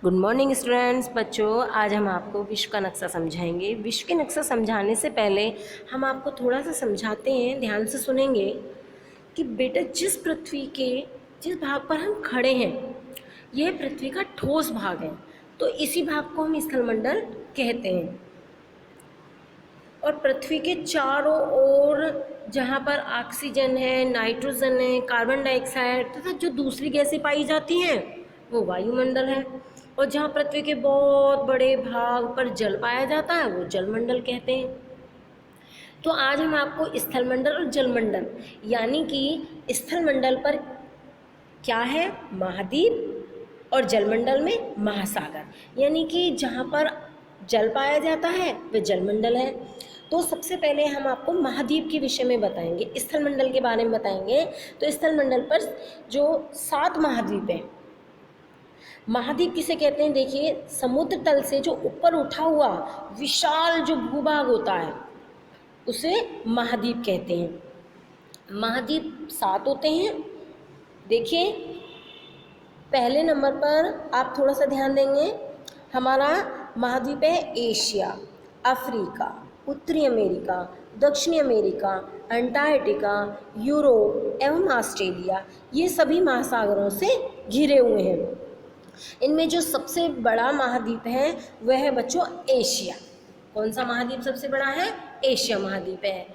Good morning students. बच्चों, आज हम आपको विश्व का नक्शा समझाएंगे। विश्व के नक्शा समझाने से पहले हम आपको थोड़ा सा समझाते हैं, ध्यान से सुनेंगे कि बेटा जिस पृथ्वी के जिस भाग पर हम खड़े हैं यह पृथ्वी का ठोस भाग है, तो इसी भाग को हम स्थलमंडल कहते हैं। और पृथ्वी के चारों ओर जहाँ पर ऑक्सीजन है, नाइट्रोजन है, कार्बन डाइऑक्साइड तथा जो दूसरी गैसें पाई जाती हैं वो वायुमंडल है। और जहाँ पृथ्वी के बहुत बड़े भाग पर जल पाया जाता है वो जलमंडल कहते हैं। तो आज हम आपको स्थलमंडल और जलमंडल यानी कि स्थलमंडल पर क्या है, महाद्वीप, और जलमंडल में महासागर, यानी कि जहाँ पर जल पाया जाता है वह जलमंडल है। तो सबसे पहले हम आपको महाद्वीप के विषय में बताएंगे, स्थलमंडल के बारे में बताएंगे। तो स्थलमंडल पर जो 7 महाद्वीप हैं, महाद्वीप किसे कहते हैं? देखिए, समुद्र तल से जो ऊपर उठा हुआ विशाल जो भूभाग होता है उसे महाद्वीप कहते हैं। महाद्वीप 7 होते हैं। देखिए, पहले नंबर पर आप थोड़ा सा ध्यान देंगे, हमारा महाद्वीप है एशिया, अफ्रीका, उत्तरी अमेरिका, दक्षिणी अमेरिका, अंटार्कटिका, यूरोप एवं ऑस्ट्रेलिया। ये सभी महासागरों से घिरे हुए हैं। इनमें जो सबसे बड़ा महाद्वीप है वह है बच्चों एशिया। कौन सा महाद्वीप सबसे बड़ा है? एशिया महाद्वीप है।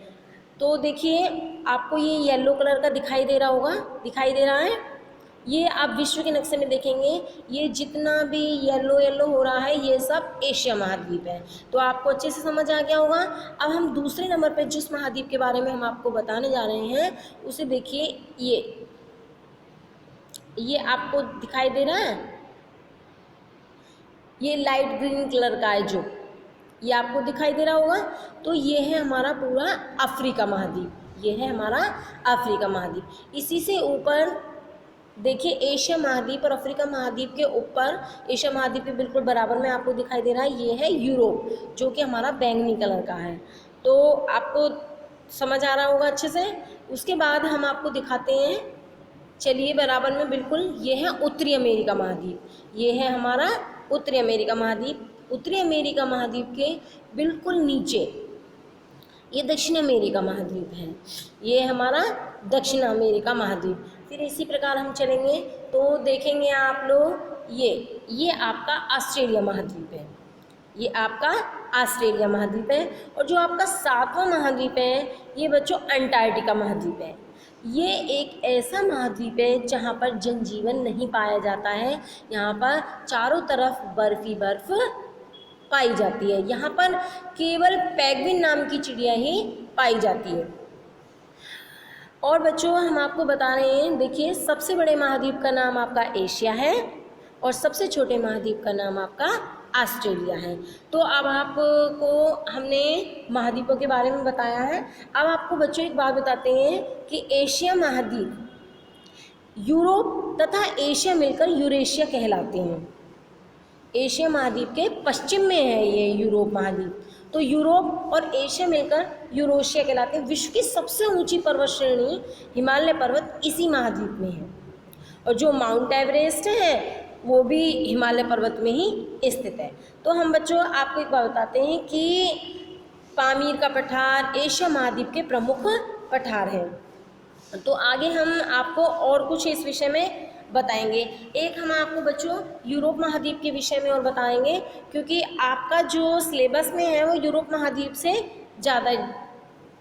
तो देखिए, आपको ये येलो कलर का दिखाई दे रहा होगा, दिखाई दे रहा है। ये आप विश्व के नक्शे में देखेंगे, ये जितना भी येलो येलो हो रहा है ये सब एशिया महाद्वीप है। तो आपको अच्छे से समझ आ गया होगा। अब हम दूसरे नंबर पर जिस महाद्वीप के बारे में हम आपको बताने जा रहे हैं उसे देखिए, ये आपको दिखाई दे रहा है, ये लाइट ग्रीन कलर का है जो, ये आपको दिखाई दे रहा होगा। तो ये है हमारा पूरा अफ्रीका महाद्वीप, ये है हमारा अफ्रीका महाद्वीप। इसी से ऊपर देखिए एशिया महाद्वीप और अफ्रीका महाद्वीप के ऊपर, एशिया महाद्वीप के बिल्कुल बराबर में आपको दिखाई दे रहा है, ये है यूरोप, जो कि हमारा बैंगनी कलर का है। तो आपको समझ आ रहा होगा अच्छे से। उसके बाद हम आपको दिखाते हैं, चलिए बराबर में बिल्कुल, ये है उत्तरी अमेरिका महाद्वीप, ये है हमारा उत्तरी अमेरिका महाद्वीप। उत्तरी अमेरिका महाद्वीप के बिल्कुल नीचे ये दक्षिण अमेरिका महाद्वीप है, ये हमारा दक्षिण अमेरिका महाद्वीप। फिर इसी प्रकार हम चलेंगे तो देखेंगे आप लोग, ये आपका ऑस्ट्रेलिया महाद्वीप है, ये आपका ऑस्ट्रेलिया महाद्वीप है। और जो आपका 7वां महाद्वीप है ये बच्चों अंटार्कटिका महाद्वीप है। ये एक ऐसा महाद्वीप है जहाँ पर जनजीवन नहीं पाया जाता है, यहाँ पर चारों तरफ बर्फ ही बर्फ पाई जाती है। यहाँ पर केवल पेंगुइन नाम की चिड़िया ही पाई जाती है। और बच्चों हम आपको बता रहे हैं, देखिए सबसे बड़े महाद्वीप का नाम आपका एशिया है और सबसे छोटे महाद्वीप का नाम आपका ऑस्ट्रेलिया है। तो अब आपको हमने महाद्वीपों के बारे में बताया है। अब आपको बच्चों एक बात बताते हैं कि एशिया महाद्वीप, यूरोप तथा एशिया मिलकर यूरेशिया कहलाते हैं। एशिया महाद्वीप के पश्चिम में है ये यूरोप महाद्वीप, तो यूरोप और एशिया मिलकर यूरेशिया कहलाते हैं। विश्व की सबसे ऊंची पर्वत श्रेणी हिमालय पर्वत इसी महाद्वीप में है, और जो माउंट एवरेस्ट है वो भी हिमालय पर्वत में ही स्थित है। तो हम बच्चों आपको एक बात बताते हैं कि पामीर का पठार एशिया महाद्वीप के प्रमुख पठार हैं। तो आगे हम आपको और कुछ इस विषय में बताएंगे। एक हम आपको बच्चों यूरोप महाद्वीप के विषय में और बताएंगे, क्योंकि आपका जो सिलेबस में है वो यूरोप महाद्वीप से ज़्यादा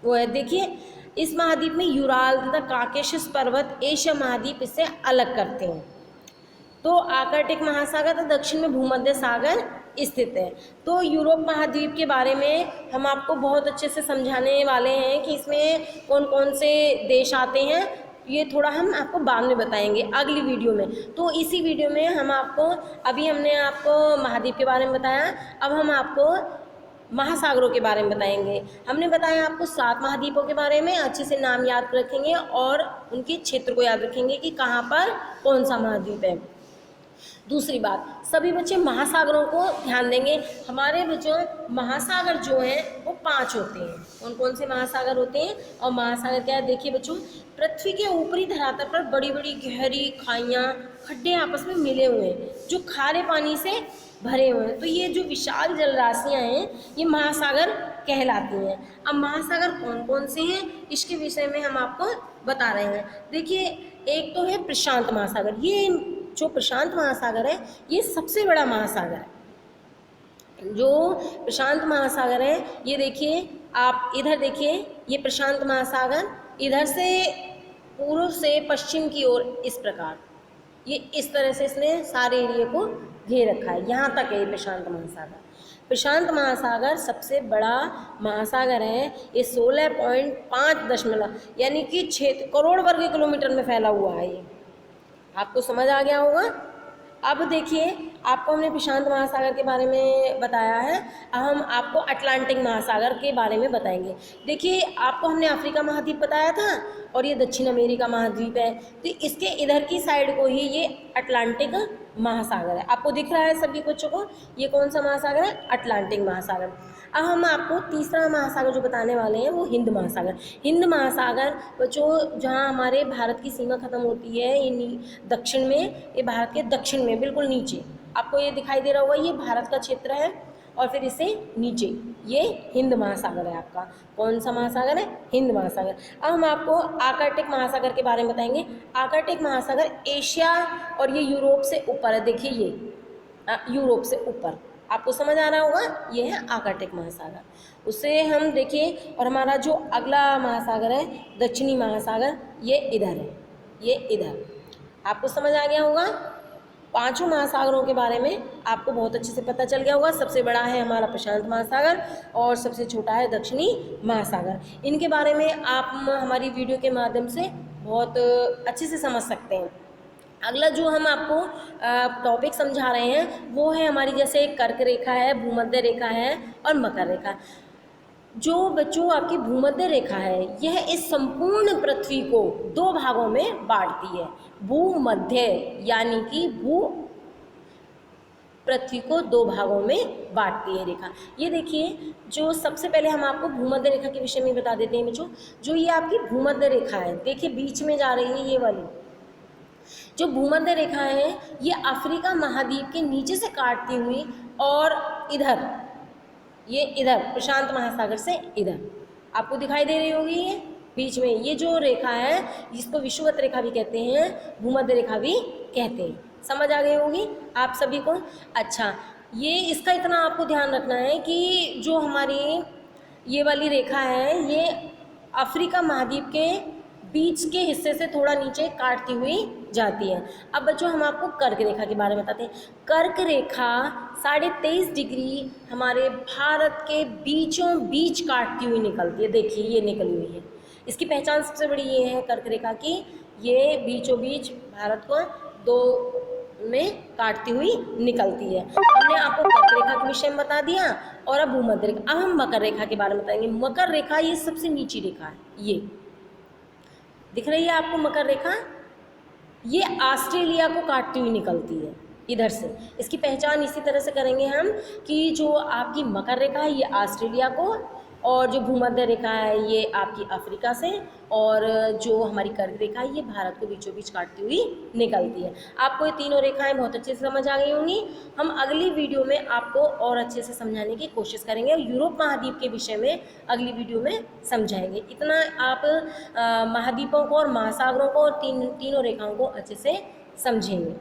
वो है। देखिए, इस महाद्वीप में यूराल तथा काकेशस पर्वत एशिया महाद्वीप इससे अलग करते हैं। तो आर्कटिक महासागर तथा दक्षिण में भूमध्य सागर स्थित है। तो यूरोप महाद्वीप के बारे में हम आपको बहुत अच्छे से समझाने वाले हैं कि इसमें कौन कौन से देश आते हैं, ये थोड़ा हम आपको बाद में बताएंगे अगली वीडियो में। तो इसी वीडियो में हम आपको, अभी हमने आपको महाद्वीप के बारे में बताया, अब हम आपको महासागरों के बारे में बताएंगे। हमने बताया आपको 7 महाद्वीपों के बारे में, अच्छे से नाम याद रखेंगे और उनके क्षेत्र को याद रखेंगे कि कहाँ पर कौन सा महाद्वीप है। दूसरी बात, सभी बच्चे महासागरों को ध्यान देंगे। हमारे बच्चों महासागर जो हैं वो 5 होते हैं। कौन कौन से महासागर होते हैं और महासागर क्या है? देखिए बच्चों, पृथ्वी के ऊपरी धरातल पर बड़ी बड़ी गहरी खाइयाँ खड्डे आपस में मिले हुए हैं जो खारे पानी से भरे हुए हैं। तो ये जो विशाल जलराशियाँ हैं ये महासागर कहलाती हैं। अब महासागर कौन कौन से हैं इसके विषय में हम आपको बता रहे हैं। देखिए, एक तो है प्रशांत महासागर। ये जो प्रशांत महासागर है ये सबसे बड़ा महासागर है। जो प्रशांत महासागर है ये देखिए, आप इधर देखिए, ये प्रशांत महासागर इधर से पूर्व से पश्चिम की ओर इस प्रकार, ये इस तरह से इसने सारे एरिया को घेर रखा है। यहाँ तक है ये प्रशांत महासागर। प्रशांत महासागर सबसे बड़ा महासागर है। ये 16.5 यानी कि 6 करोड़ वर्ग किलोमीटर में फैला हुआ है। ये आपको समझ आ गया होगा। अब देखिए, आपको हमने प्रशांत महासागर के बारे में बताया है, अब हम आपको अटलांटिक महासागर के बारे में बताएंगे। देखिए, आपको हमने अफ्रीका महाद्वीप बताया था और ये दक्षिण अमेरिका महाद्वीप है, तो इसके इधर की साइड को ही ये अटलांटिक महासागर है। आपको दिख रहा है सभी बच्चों को, ये कौन सा महासागर है? अटलांटिक महासागर। अब हम आपको तीसरा महासागर जो बताने वाले हैं वो हिंद महासागर। हिंद महासागर बच्चों जहाँ हमारे भारत की सीमा खत्म होती है, ये दक्षिण में, ये भारत के दक्षिण में बिल्कुल नीचे आपको ये दिखाई दे रहा होगा, ये भारत का क्षेत्र है और फिर इससे नीचे ये हिंद महासागर है। आपका कौन सा महासागर है? हिंद महासागर। अब हम आपको आर्कटिक महासागर के बारे में बताएंगे। आर्कटिक महासागर एशिया और ये यूरोप से ऊपर है। देखिए, ये यूरोप से ऊपर, आपको समझ आ रहा होगा, ये है आर्कटिक महासागर। उससे हम देखिए, और हमारा जो अगला महासागर है दक्षिणी महासागर, ये इधर है, ये इधर। आपको समझ आ गया होगा। पांचों महासागरों के बारे में आपको बहुत अच्छे से पता चल गया होगा। सबसे बड़ा है हमारा प्रशांत महासागर और सबसे छोटा है दक्षिणी महासागर। इनके बारे में आप हमारी वीडियो के माध्यम से बहुत अच्छे से समझ सकते हैं। अगला जो हम आपको टॉपिक समझा रहे हैं वो है हमारी, जैसे कर्क रेखा है, भूमध्य रेखा है और मकर रेखा। जो बच्चों आपकी भूमध्य रेखा है यह इस संपूर्ण पृथ्वी को 2 भागों में बांटती है। भूमध्य यानी कि पृथ्वी को 2 भागों में बांटती है रेखा। ये देखिए, जो सबसे पहले हम आपको भूमध्य रेखा के विषय में बता देते हैं बच्चों। जो ये आपकी भूमध्य रेखा है, देखिए बीच में जा रही है ये वाली जो भूमध्य रेखा है, ये अफ्रीका महाद्वीप के नीचे से काटती हुई और इधर, ये इधर प्रशांत महासागर से इधर आपको दिखाई दे रही होगी। ये बीच में ये जो रेखा है जिसको विषुवत रेखा भी कहते हैं, भूमध्य रेखा भी कहते हैं। समझ आ गई होगी आप सभी को। अच्छा, ये इसका इतना आपको ध्यान रखना है कि जो हमारी ये वाली रेखा है ये अफ्रीका महाद्वीप के बीच के हिस्से से थोड़ा नीचे काटती हुई जाती है। अब बच्चों हम आपको कर्क रेखा के बारे में बताते हैं। कर्क रेखा 23.5 डिग्री हमारे भारत के बीचों बीच काटती हुई निकलती है। देखिए, ये निकली हुई है। इसकी पहचान सबसे बड़ी ये है कर्क रेखा की, ये बीचों बीच भारत को 2 में काटती हुई निकलती है। हमने आपको कर्क रेखा के विषय में बता दिया और अब भूमध्य रेखा। अब हम मकर रेखा के बारे में बताएंगे। मकर रेखा ये सबसे नीची रेखा है, ये दिख रही है आपको मकर रेखा, ये ऑस्ट्रेलिया को काटती हुई निकलती है इधर से। इसकी पहचान इसी तरह से करेंगे हम कि जो आपकी मकर रेखा है ये ऑस्ट्रेलिया को, और जो भूमध्य रेखा है ये आपकी अफ्रीका से, और जो हमारी कर्क रेखा है ये भारत को बीचों बीच काटती हुई निकलती है। आपको ये तीनों रेखाएं बहुत अच्छे से समझ आ गई होंगी। हम अगली वीडियो में आपको और अच्छे से समझाने की कोशिश करेंगे, यूरोप महाद्वीप के विषय में अगली वीडियो में समझाएंगे। इतना आप महाद्वीपों को और महासागरों को और तीनों रेखाओं को अच्छे से समझेंगे।